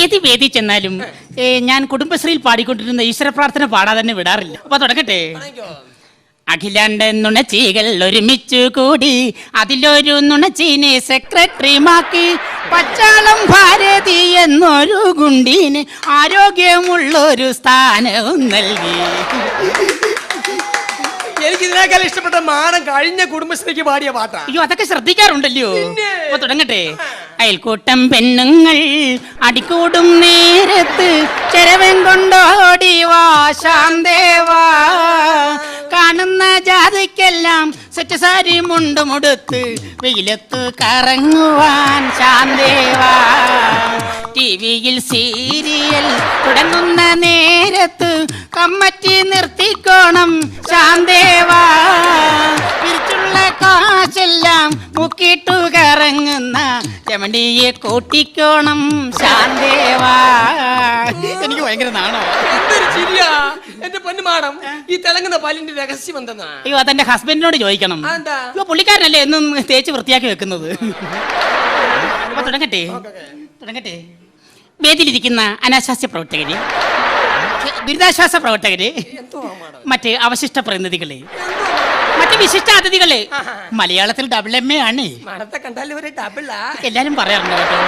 ഏത് വേദി ചെന്നാലും ഞാൻ കുടുംബശ്രീയിൽ പാടിക്കൊണ്ടിരുന്ന ഈശ്വര പ്രാർത്ഥന പാടാതെ തന്നെ വിടാറില്ല. അപ്പൊ തുടങ്ങട്ടെ. അഖിലാണ്ട നുണച്ചികൾ ഒരുമിച്ചു കൂടി അതിലൊരു നുണച്ചീനെ സെക്രട്ടറിമാക്കി പച്ചാളം ഭാരതി എന്നൊരു ഗുണ്ടീന് ആരോഗ്യമുള്ളൊരു സ്ഥാനവും നൽകി. എനിക്ക് ഇതിനേക്കാൾ ഇഷ്ടപ്പെട്ട മാനം കഴിഞ്ഞ കുടുംബശ്രീക്ക് പാടിയ പാട്ടാ. അയ്യോ, അതൊക്കെ ശ്രദ്ധിക്കാറുണ്ടല്ലോ. അപ്പൊ തുടങ്ങട്ടെ. അയൽക്കൂട്ടം പെണ്ണുങ്ങൾ അടിക്കൂടും നേരത്ത് ചെരവൻ കൊണ്ടോടി വാ ശാന്തേവാ, കാണുന്ന ജാതിക്കെല്ലാം സെറ്റ് സാരി മുണ്ടുമുടുത്ത് വെയിലത്ത് കറങ്ങുവാൻ ശാന്തേവാ. ടിവിയിൽ സീരിയൽ തുടങ്ങുന്ന നേരത്ത് കമ്മറ്റി നിർത്തിക്കോണം ശാന്തേവാ, പിരിച്ചുള്ള കാശെല്ലാം മുക്കിട്ടു കറങ്ങുന്ന ചെമണ്ടിയെ കൂട്ടിക്കോണം ശാന്തേവാ. എനിക്ക് ഭയങ്കര നാണോ. എന്തൊരു ചിരിയാ എന്റെ പൊന്നുമാടം. ഈ തിളങ്ങുന്ന പല്ലിന്റെ രഹസ്യം എന്തെന്നാ? അയ്യോ, അതെന്റെ ഹസ്ബൻഡിനോട് ചോദിക്കണം. അയ്യോ, പുള്ളിക്കാരനല്ലേ എന്നും തേച്ച് വൃത്തിയാക്കി വെക്കുന്നത്. അപ്പൊ തുടങ്ങട്ടെ. വേദിയിലിരിക്കുന്ന അനാശാസ്യ പ്രവർത്തകര്, ദുരിതാശ്വാസ പ്രവർത്തകര്, മറ്റ് അവശിഷ്ട പ്രതിനിധികള്, മറ്റ് വിശിഷ്ട അതിഥികള്, മലയാളത്തിൽ ഡബിൾ MA ആണ്. കണ്ടാലും ഒരു ഡബിളാ എല്ലാരും പറയാറുണ്ട് കേട്ടോ.